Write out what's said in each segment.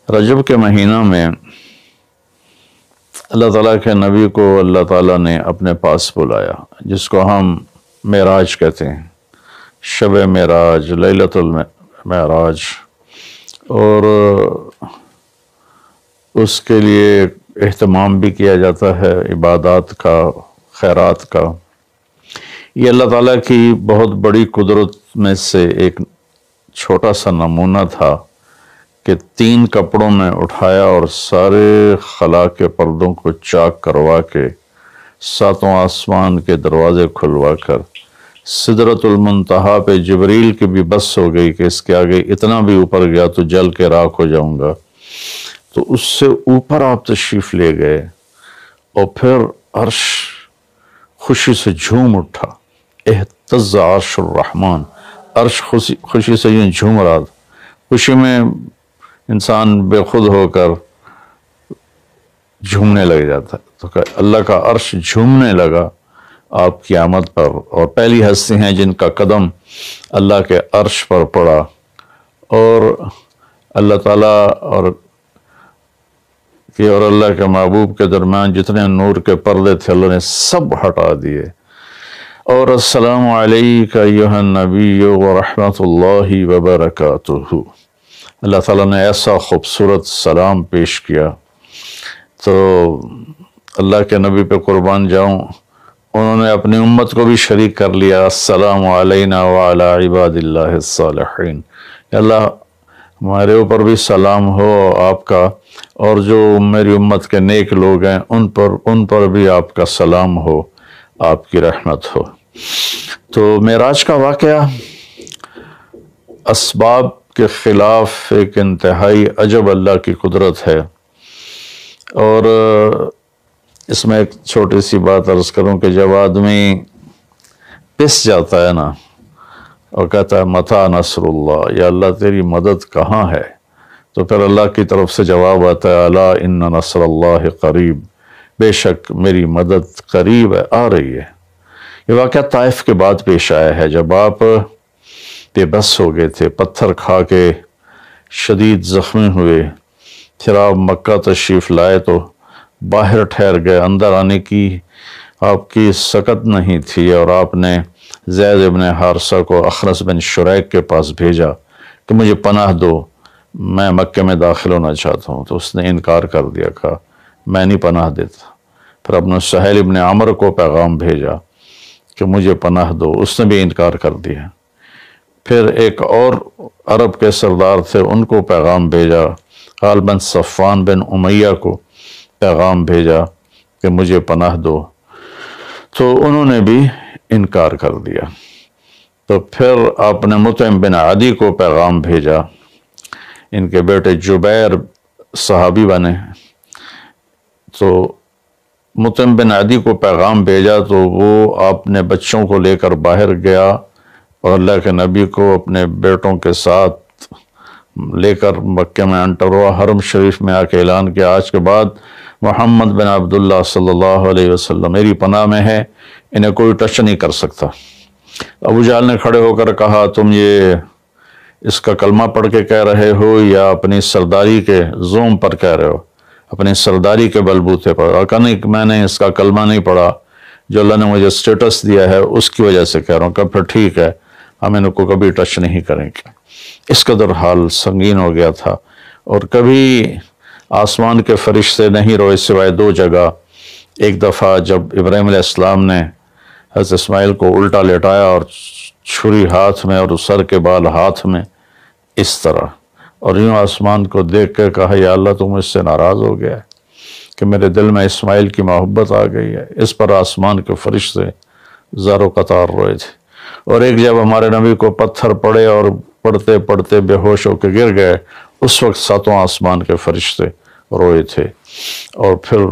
رجب کے مہینہ میں اللہ تعالیٰ کے نبی کو اللہ تعالیٰ نے اپنے پاس بلایا، جس کو ہم معراج کہتے ہیں، شب معراج، لیلۃ المعراج، اور اس کے لیے اہتمام بھی کیا جاتا ہے عبادات کا، خیرات کا۔ یہ اللہ تعالیٰ کی بہت بڑی قدرت میں سے ایک چھوٹا سا نمونہ تھا کہ 3 کپڑوں میں اٹھایا اور سارے خلا کے پردوں کو چاک کروا کے 7 آسمان کے دروازے کھلوا کر سدرۃ المنتہا پہ جبریل کی بھی بس ہو گئی کہ اس کے آگے اتنا بھی اوپر گیا تو جل کے راکھ ہو جاؤں گا، تو اس سے اوپر آپ تشریف لے گئے، اور پھر عرش خوشی سے جھوم اٹھا، اہتز عرش الرحمن، عرش خوشی سے یوں جھوم رہا تھا۔ خوشی میں انسان بے خود ہو کر جھومنے لگ جاتا ہے، تو اللہ کا عرش جھومنے لگا آپ کی آمد پر، اور پہلی ہستی ہیں جن کا قدم اللہ کے عرش پر پڑا، اور اللہ تعالیٰ اور اللہ کے محبوب کے درمیان جتنے نور کے پردے تھے اللہ نے سب ہٹا دیے، اور السلام علیک ایھا النبی ورحمۃ اللہ وبرکاتہ، اللہ تعالیٰ نے ایسا خوبصورت سلام پیش کیا۔ تو اللہ کے نبی پہ قربان جاؤں، انہوں نے اپنی امت کو بھی شریک کر لیا، السلام علینا وعلی عباد اللہ الصالحین، اللہ ہمارے اوپر بھی سلام ہو آپ کا، اور جو میری امت کے نیک لوگ ہیں ان پر بھی آپ کا سلام ہو، آپ کی رحمت ہو۔ تو معراج کا واقعہ اسباب کے خلاف ایک انتہائی عجب اللہ کی قدرت ہے، اور اس میں ایک چھوٹی سی بات عرض کروں کہ جب آدمی پس جاتا ہے نا اور کہتا ہے متی نصر اللہ، یا اللہ تیری مدد کہاں ہے، تو پھر اللہ کی طرف سے جواب آتا ہے الا ان نصر اللہ قریب، بے شک میری مدد قریب ہے، آ رہی ہے۔ یہ واقعہ طائف کے بعد پیش آیا ہے، جب آپ بے بس ہو گئے تھے، پتھر کھا کے شدید زخمی ہوئے، پھر آپ مکہ تشریف لائے تو باہر ٹھہر گئے، اندر آنے کی آپ کی سکت نہیں تھی، اور آپ نے زید ابن حارثہ کو اخنس بن شریک کے پاس بھیجا کہ مجھے پناہ دو، میں مکہ میں داخل ہونا چاہتا ہوں، تو اس نے انکار کر دیا، کہا میں نہیں پناہ دیتا۔ پھر اپنے سہیل ابن عمر کو پیغام بھیجا کہ مجھے پناہ دو، اس نے بھی انکار کر دیا۔ پھر ایک اور عرب کے سردار تھے، ان کو پیغام بھیجا، غالب بن صفوان بن امیہ کو پیغام بھیجا کہ مجھے پناہ دو، تو انہوں نے بھی انکار کر دیا۔ تو پھر آپ نے مطعم بن عدی کو پیغام بھیجا، ان کے بیٹے جبیر صحابی بنے، تو مطعم بن عدی کو پیغام بھیجا تو وہ اپنے بچوں کو لے کر باہر گیا، اور اللہ کے نبی کو اپنے بیٹوں کے ساتھ لے کر مکہ میں انٹر ہوا، حرم شریف میں آ کے اعلان کیا آج کے بعد محمد بن عبداللہ صلی اللہ علیہ وسلم میری پناہ میں ہے، انہیں کوئی ٹچ نہیں کر سکتا۔ ابو جہل نے کھڑے ہو کر کہا تم یہ اس کا کلمہ پڑھ کے کہہ رہے ہو یا اپنی سرداری کے زوم پر کہہ رہے ہو، اپنی سرداری کے بلبوتے پر؟ اور کہا نہیں، میں نے اس کا کلمہ نہیں پڑھا، جو اللہ نے مجھے سٹیٹس دیا ہے اس کی وجہ سے کہہ رہا ہوں۔ کہ پھر ٹھیک ہے، ہم ان کو کبھی ٹچ نہیں کریں گے۔ اس قدر حال سنگین ہو گیا تھا، اور کبھی آسمان کے فرشتے نہیں روئے سوائے 2 جگہ۔ ایک دفعہ جب ابراہیم علیہ السلام نے حضرت اسماعیل کو الٹا لیٹایا اور چھری ہاتھ میں اور سر کے بال ہاتھ میں اس طرح، اور یوں آسمان کو دیکھ کے کہا یا اللہ تو مجھ سے ناراض ہو گیا ہے کہ میرے دل میں اسماعیل کی محبت آ گئی ہے۔ اس پر آسمان کے فرشتے زار و قطار روئے تھے۔ اور ایک جب ہمارے نبی کو پتھر پڑے اور پڑھتے پڑھتے بے ہوش ہو کے گر گئے، اس وقت 7 آسمان کے فرشتے روئے تھے۔ اور پھر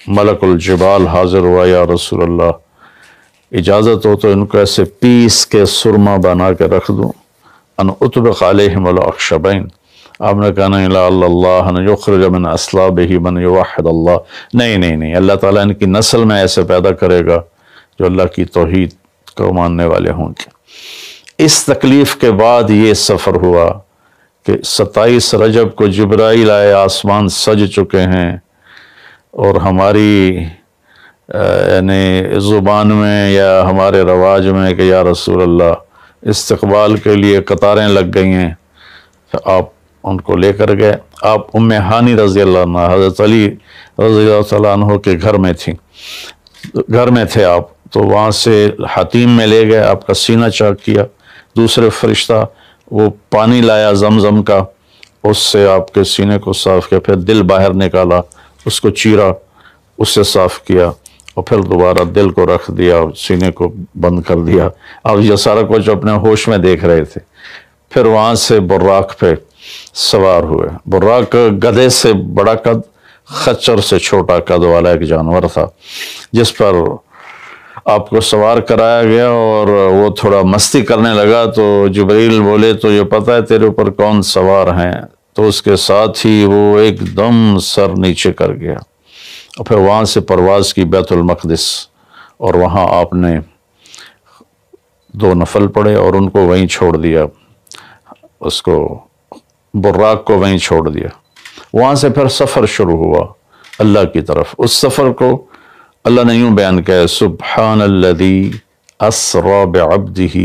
ملک الجبال حاضر ہوا، یا رسول اللہ اجازت ہو تو ان کو ایسے پیس کے سرما بنا کے رکھ دوں، ان اطبق علیہم الاخشبین۔ آپ نے کہا نہیں، لا اللہ ان یخرج من اصلابہ من یوحد اللہ، نہیں، اللہ تعالیٰ ان کی نسل میں ایسے پیدا کرے گا جو اللہ کی توحید کو ماننے والے ہوں گے۔ اس تکلیف کے بعد یہ سفر ہوا کہ 27 رجب کو جبرائیل آئے، آسمان سج چکے ہیں، اور ہماری یعنی زبان میں یا ہمارے رواج میں کہ یا رسول اللہ استقبال کے لیے قطاریں لگ گئی ہیں، تو آپ ان کو لے کر گئے۔ آپ ام ہانی رضی اللہ عنہ، حضرت علی رضی اللہ تعالیٰ عنہ کے گھر میں تھے آپ، تو وہاں سے حتیم میں لے گئے، آپ کا سینہ چاک کیا، دوسرے فرشتہ وہ پانی لایا زمزم کا، اس سے آپ کے سینے کو صاف کیا، پھر دل باہر نکالا، اس کو چیرا، اس سے صاف کیا، اور پھر دوبارہ دل کو رکھ دیا، سینے کو بند کر دیا۔ آپ یہ سارا کچھ اپنے ہوش میں دیکھ رہے تھے۔ پھر وہاں سے براق پہ سوار ہوئے۔ براق گدھے سے بڑا قد، خچر سے چھوٹا قد والا ایک جانور تھا، جس پر آپ کو سوار کرایا گیا، اور وہ تھوڑا مستی کرنے لگا تو جبریل بولے تو یہ پتہ ہے تیرے اوپر کون سوار ہیں؟ تو اس کے ساتھ ہی وہ ایک دم سر نیچے کر گیا، اور پھر وہاں سے پرواز کی بیت المقدس، اور وہاں آپ نے 2 نفل پڑھے اور ان کو وہیں چھوڑ دیا، اس کو براق کو وہیں چھوڑ دیا۔ وہاں سے پھر سفر شروع ہوا اللہ کی طرف۔ اس سفر کو اللہ نے یوں بیان کیا ہے، سبحان الذی اسری بعبدہ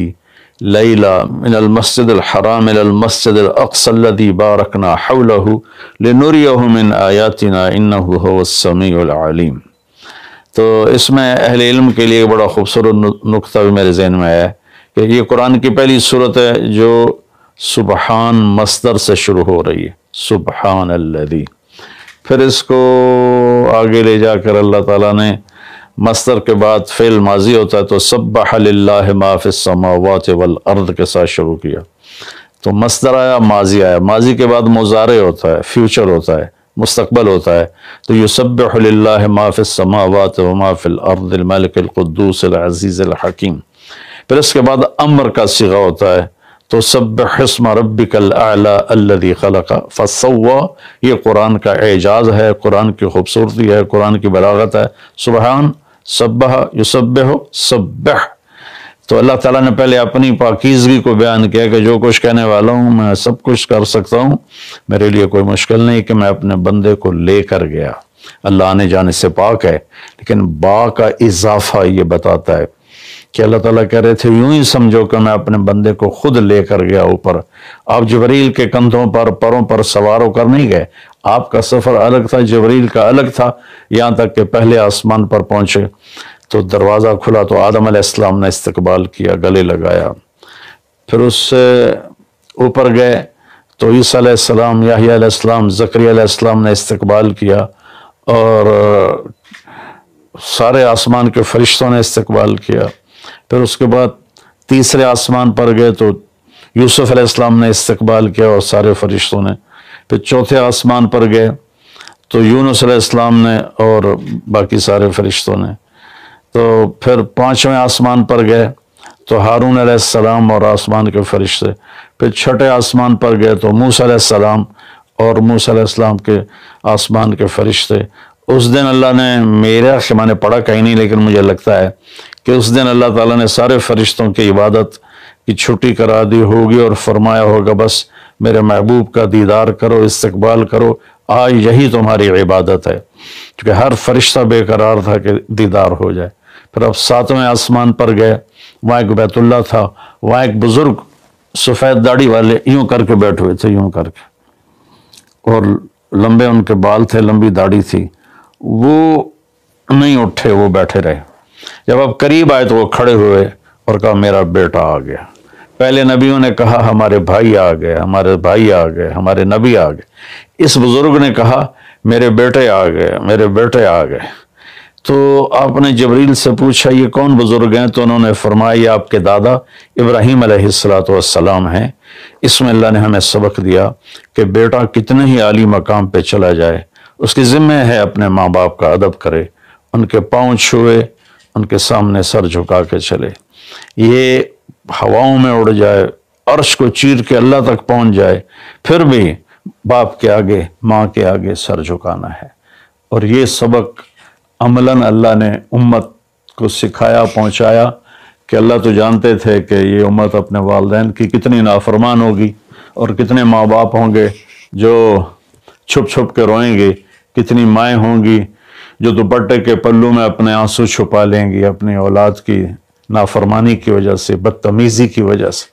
لیلا من المسجد الحرام الى المسجد الاقصى الذي بارکنا حولہ لنریہ من آیاتنا انہ هو السمیع العلیم۔ تو اس میں اہل علم کے لیے بڑا خوبصورت نقطہ بھی میرے ذہن میں آیا کہ یہ قرآن کی پہلی سورت ہے جو سبحان مصدر سے شروع ہو رہی ہے، سبحان الذی۔ پھر اس کو آگے لے جا کر اللہ تعالیٰ نے مصدر کے بعد فعل ماضی ہوتا ہے تو سبح للہ ما فی السماوات والارض کے ساتھ شروع کیا، تو مصدر آیا، ماضی آیا، ماضی کے بعد مضارع ہوتا ہے، فیوچر ہوتا ہے، مستقبل ہوتا ہے، تو یسبح للہ ما فی السماوات وما فی الارض الملک القدوس العزیز الحکیم۔ پھر اس کے بعد امر کا صیغہ ہوتا ہے تو سبح اسم ربک الاعلی الذی خلق فسوی۔ یہ قرآن کا اعجاز ہے، قرآن کی خوبصورتی ہے، قرآن کی بلاغت ہے۔ سبحان، سبح، یسبح، سبح۔ تو اللہ تعالیٰ نے پہلے اپنی پاکیزگی کو بیان کیا کہ جو کچھ کہنے والا ہوں میں سب کچھ کر سکتا ہوں، میرے لیے کوئی مشکل نہیں کہ میں اپنے بندے کو لے کر گیا۔ اللہ آنے جانے سے پاک ہے، لیکن با کا اضافہ یہ بتاتا ہے کہ اللہ تعالیٰ کہہ رہے تھے یوں ہی سمجھو کہ میں اپنے بندے کو خود لے کر گیا اوپر۔ آپ جبریل کے کندھوں پر، پروں پر سوار ہو کر نہیں گئے، آپ کا سفر الگ تھا، جبریل کا الگ تھا، یہاں تک کہ پہلے آسمان پر پہنچے تو دروازہ کھلا تو آدم علیہ السلام نے استقبال کیا، گلے لگایا۔ پھر اس سے اوپر گئے تو عیسیٰ علیہ السلام، یحییٰ علیہ السلام، زکریا علیہ السلام نے استقبال کیا، اور سارے آسمان کے فرشتوں نے استقبال کیا۔ پھر اس کے بعد تیسرے آسمان پر گئے تو یوسف علیہ السلام نے استقبال کیا اور سارے فرشتوں نے۔ پھر چوتھے آسمان پر گئے تو یونس علیہ السلام نے اور باقی سارے فرشتوں نے۔ تو پھر پانچویں آسمان پر گئے تو ہارون علیہ السلام اور آسمان کے فرشتے۔ پھر چھٹے آسمان پر گئے تو موسیٰ علیہ السلام اور موسیٰ علیہ السلام کے آسمان کے فرشتے۔ اس دن اللہ نے، میں نے پڑھا کہیں نہیں لیکن مجھے لگتا ہے کہ اس دن اللہ تعالیٰ نے سارے فرشتوں کی عبادت کی چھٹی کرا دی ہوگی اور فرمایا ہوگا بس میرے محبوب کا دیدار کرو، استقبال کرو، آج یہی تمہاری عبادت ہے، کیونکہ ہر فرشتہ بے قرار تھا کہ دیدار ہو جائے۔ پھر اب ساتویں آسمان پر گئے، وہاں ایک بیت اللہ تھا، وہاں ایک بزرگ سفید داڑھی والے یوں کر کے بیٹھے ہوئے تھے، یوں کر کے، اور لمبے ان کے بال تھے، لمبی داڑھی تھی، وہ نہیں اٹھے، وہ بیٹھے رہے۔ جب اب قریب آئے تو وہ کھڑے ہوئے اور کہا میرا بیٹا آ گیا۔ پہلے نبیوں نے کہا ہمارے بھائی آ گئے، ہمارے بھائی آ گئے، ہمارے نبی آ گئے۔ اس بزرگ نے کہا میرے بیٹے آ گئے، میرے بیٹے آ گئے۔ تو آپ نے جبریل سے پوچھا یہ کون بزرگ ہیں؟ تو انہوں نے فرمایا یہ آپ کے دادا ابراہیم علیہ السلام ہیں۔ اس میں اللہ نے ہمیں سبق دیا کہ بیٹا کتنے ہی عالی مقام پہ چلا جائے، اس کی ذمہ ہے اپنے ماں باپ کا ادب کرے، ان کے پاؤں چھوئے، ان کے سامنے سر جھکا کے چلے، یہ ہواؤں میں اڑ جائے، عرش کو چیر کے اللہ تک پہنچ جائے، پھر بھی باپ کے آگے، ماں کے آگے سر جھکانا ہے۔ اور یہ سبق عملاً اللہ نے امت کو سکھایا، پہنچایا کہ اللہ تو جانتے تھے کہ یہ امت اپنے والدین کی کتنی نافرمان ہوگی، اور کتنے ماں باپ ہوں گے جو چھپ چھپ کے روئیں گے، کتنی مائیں ہوں گی جو دوپٹے کے پلو میں اپنے آنسو چھپا لیں گی اپنی اولاد کی نافرمانی کی وجہ سے، بدتمیزی کی وجہ سے۔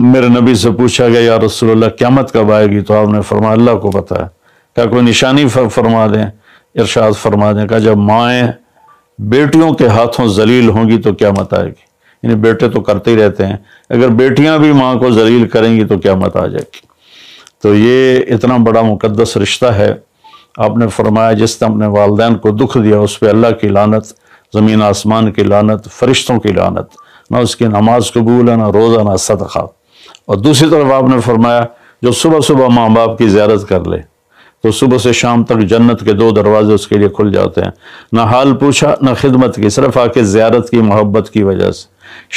میرے نبی سے پوچھا گیا یا رسول اللہ قیامت کب آئے گی؟ تو آپ نے فرمایا اللہ کو پتہ ہے۔ کیا کوئی نشانی فرما دیں؟ ارشاد فرما دیں کہ جب مائیں بیٹیوں کے ہاتھوں ذلیل ہوں گی تو قیامت آئے گی۔ یعنی بیٹے تو کرتے ہی رہتے ہیں، اگر بیٹیاں بھی ماں کو ذلیل کریں گی تو قیامت آ جائے گی۔ تو یہ اتنا بڑا مقدس رشتہ ہے۔ آپ نے فرمایا جس نے اپنے والدین کو دکھ دیا اس پہ اللہ کی لعنت، زمین آسمان کی لعنت، فرشتوں کی لعنت، نہ اس کی نماز قبول ہے، نہ روزہ، نہ صدقہ۔ اور دوسری طرف آپ نے فرمایا جو صبح صبح ماں باپ کی زیارت کر لے تو صبح سے شام تک جنت کے 2 دروازے اس کے لیے کھل جاتے ہیں۔ نہ حال پوچھا نہ خدمت کی، صرف آ کے زیارت کی محبت کی وجہ سے،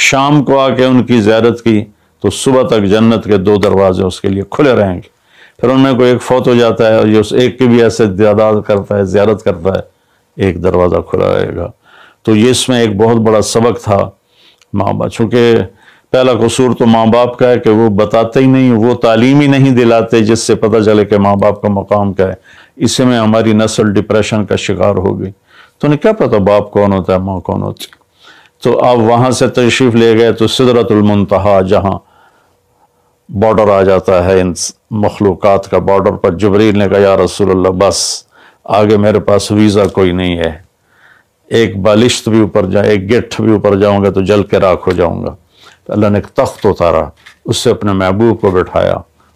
شام کو آ کے ان کی زیارت کی تو صبح تک جنت کے 2 دروازے اس کے لیے کھلے رہیں گے۔ پھر ان میں کوئی ایک فوت ہو جاتا ہے اور جو اس ایک کی بھی ایسے تعداد کرتا ہے، زیارت کرتا ہے، ایک دروازہ کھلا رہے گا۔ تو یہ اس میں ایک بہت بڑا سبق تھا ماں باپ، چونکہ پہلا قصور تو ماں باپ کا ہے کہ وہ بتاتے ہی نہیں، وہ تعلیم ہی نہیں دلاتے جس سے پتہ چلے کہ ماں باپ کا مقام کیا ہے۔ اسی میں ہماری نسل ڈپریشن کا شکار ہو گئی۔ تو انہیں کیا پتہ باپ کون ہوتا ہے، ماں کون ہوتی۔ تو آپ وہاں سے تشریف لے گئے تو سدرۃ المنتہا، جہاں بارڈر آ جاتا ہے ان مخلوقات کا، بارڈر پر جبریل نے کہا یا رسول اللہ بس آگے میرے پاس ویزا کوئی نہیں ہے، ایک بالشت بھی اوپر جائے، ایک گٹھ بھی اوپر جاؤں گا تو جل کے راکھ ہو جاؤں گا۔ تو اللہ نے ایک تخت اتارا، اس سے اپنے محبوب کو بٹھایا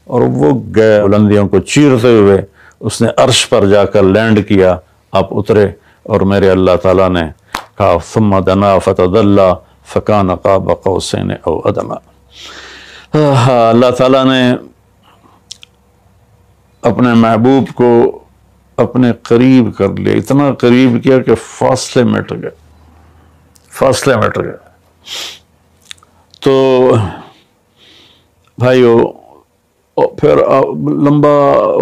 اور وہ گئے بلندیوں کو چیرتے ہوئے، اس نے عرش پر جا کر لینڈ کیا، آپ اترے اور میرے اللہ تعالیٰ نے کہا ثم دنا فتدلی فکان قاب قوسین او ادنی۔ اللہ تعالیٰ نے اپنے محبوب کو اپنے قریب کر لیا، اتنا قریب کیا کہ فاصلے مٹ گئے، فاصلے مٹ گئے۔ تو بھائیو پھر لمبا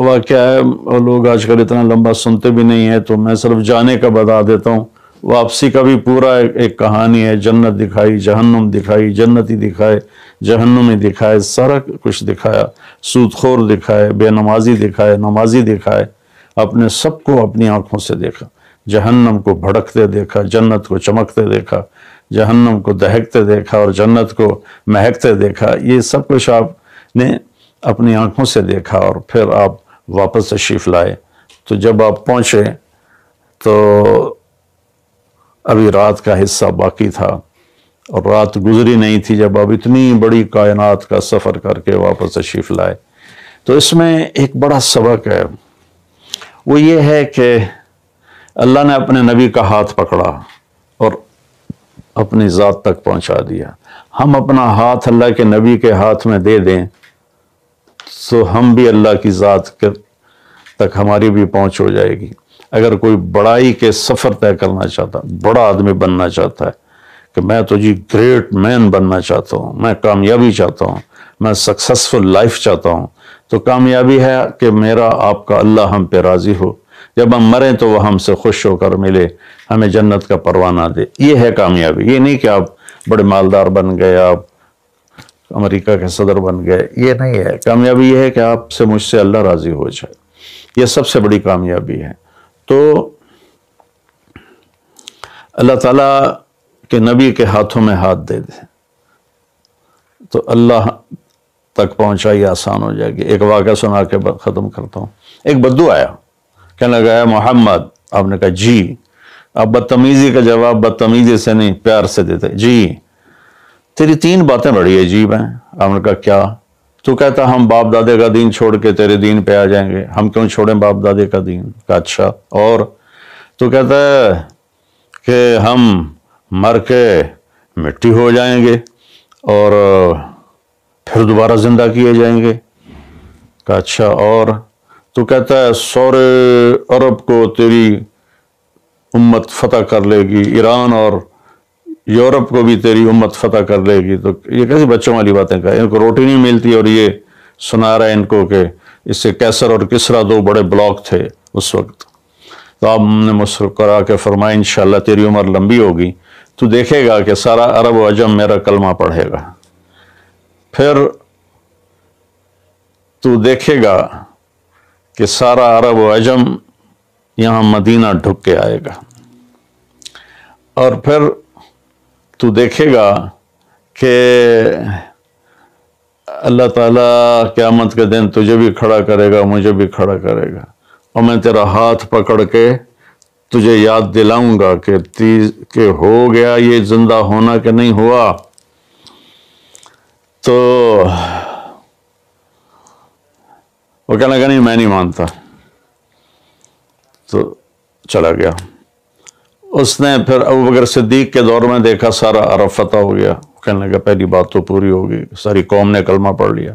واقعہ ہے، لوگ آج کل اتنا لمبا سنتے بھی نہیں ہیں، تو میں صرف جانے کا بتا دیتا ہوں۔ واپسی کا بھی پورا ایک کہانی ہے، جنت دکھائی، جہنم دکھائی، جنتی دکھائے، جہنمی دکھائے، سارا کچھ دکھایا، سود خور دکھائے، بے نمازی دکھائے، نمازی دکھائے، اپنے سب کو اپنی آنکھوں سے دیکھا، جہنم کو بھڑکتے دیکھا، جنت کو چمکتے دیکھا، جہنم کو دہکتے دیکھا اور جنت کو مہکتے دیکھا۔ یہ سب کچھ آپ نے اپنی آنکھوں سے دیکھا اور پھر آپ واپس تشریف لائے۔ تو جب آپ پہنچے تو ابھی رات کا حصہ باقی تھا اور رات گزری نہیں تھی جب آپ اتنی بڑی کائنات کا سفر کر کے واپس تشریف لائے۔ تو اس میں ایک بڑا سبق ہے، وہ یہ ہے کہ اللہ نے اپنے نبی کا ہاتھ پکڑا اور اپنی ذات تک پہنچا دیا۔ ہم اپنا ہاتھ اللہ کے نبی کے ہاتھ میں دے دیں تو ہم بھی اللہ کی ذات تک ہماری بھی پہنچ ہو جائے گی۔ اگر کوئی بڑائی کے سفر طے کرنا چاہتا، بڑا آدمی بننا چاہتا ہے کہ میں تو جی گریٹ مین بننا چاہتا ہوں، میں کامیابی چاہتا ہوں، میں سکسسفل لائف چاہتا ہوں، تو کامیابی ہے کہ میرا آپ کا اللہ ہم پہ راضی ہو، جب ہم مریں تو وہ ہم سے خوش ہو کر ملے، ہمیں جنت کا پروانہ دے۔ یہ ہے کامیابی۔ یہ نہیں کہ آپ بڑے مالدار بن گئے، آپ امریکہ کے صدر بن گئے، یہ نہیں ہے کامیابی۔ یہ ہے کہ آپ سے مجھ سے اللہ راضی ہو جائے، یہ سب سے بڑی کامیابی ہے۔ تو اللہ تعالیٰ کے نبی کے ہاتھوں میں ہاتھ دے دے تو اللہ تک پہنچائی آسان ہو جائے گی۔ ایک واقعہ سنا کے ختم کرتا ہوں۔ ایک بدو آیا، کہنے لگا ہے محمد، آپ نے کہا جی۔ آپ بدتمیزی کا جواب بدتمیزی سے نہیں پیار سے دیتے، جی تیری 3 باتیں بڑی عجیب ہیں۔ آپ نے کہا کیا؟ تو کہتا ہم باپ دادے کا دین چھوڑ کے تیرے دین پہ آ جائیں گے، ہم کیوں چھوڑیں باپ دادے کا دین؟ کہا اچھا اور؟ تو کہتا ہے کہ ہم مر کے مٹی ہو جائیں گے اور پھر دوبارہ زندہ کیے جائیں گے۔ کہا اچھا اور؟ تو کہتا ہے سورے عرب کو تیری امت فتح کر لے گی، ایران اور یورپ کو بھی تیری امت فتح کر لے گی۔ تو یہ کیسی بچوں والی باتیں کہا، ان کو روٹی نہیں ملتی اور یہ سنا رہا ہے ان کو کہ اس سے کیسر اور کسرا 2 بڑے بلاک تھے اس وقت۔ تو آپ نے مسکرا کے فرمایا انشاءاللہ تیری عمر لمبی ہوگی، تو دیکھے گا کہ سارا عرب و عجم میرا کلمہ پڑھے گا۔ پھر تو دیکھے گا کہ سارا عرب و عجم یہاں مدینہ ڈھک کے آئے گا، اور پھر تو دیکھے گا کہ اللہ تعالیٰ قیامت کے دن تجھے بھی کھڑا کرے گا، مجھے بھی کھڑا کرے گا، اور میں تیرا ہاتھ پکڑ کے تجھے یاد دلاؤں گا کہ ہو گیا یہ زندہ ہونا کہ نہیں ہوا۔ تو وہ کہنے لگا نہیں میں نہیں مانتا، تو چلا گیا۔ اس نے پھر ابوبکر صدیق کے دور میں دیکھا سارا عرب فتح ہو گیا، کہنے لگا پہلی بات تو پوری ہوگی، ساری قوم نے کلمہ پڑھ لیا۔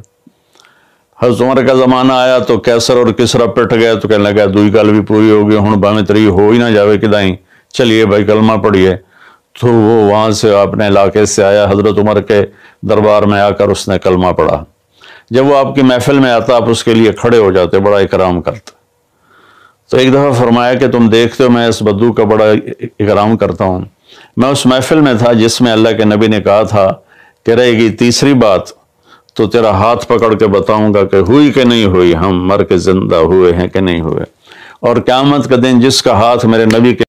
حضرت عمر کا زمانہ آیا تو کیسر اور کسرا پٹ گیا، تو کہنے لگا دوئی گل بھی پوری ہوگی، ہن باویں تری ہو ہی نہ جاوے کدائیں، چلیے بھائی کلمہ پڑھیے۔ تو وہ وہاں سے اپنے علاقے سے آیا، حضرت عمر کے دربار میں آ کر اس نے کلمہ پڑھا۔ جب وہ آپ کی محفل میں آتا آپ اس کے لیے کھڑے ہو جاتے، بڑا اکرام کرتے۔ تو ایک دفعہ فرمایا کہ تم دیکھتے ہو میں اس بدو کا بڑا اکرام کرتا ہوں، میں اس محفل میں تھا جس میں اللہ کے نبی نے کہا تھا کہ رہے گی تیسری بات تو تیرا ہاتھ پکڑ کے بتاؤں گا کہ ہوئی کہ نہیں ہوئی، ہم مر کے زندہ ہوئے ہیں کہ نہیں ہوئے، اور قیامت کا دن جس کا ہاتھ میرے نبی کے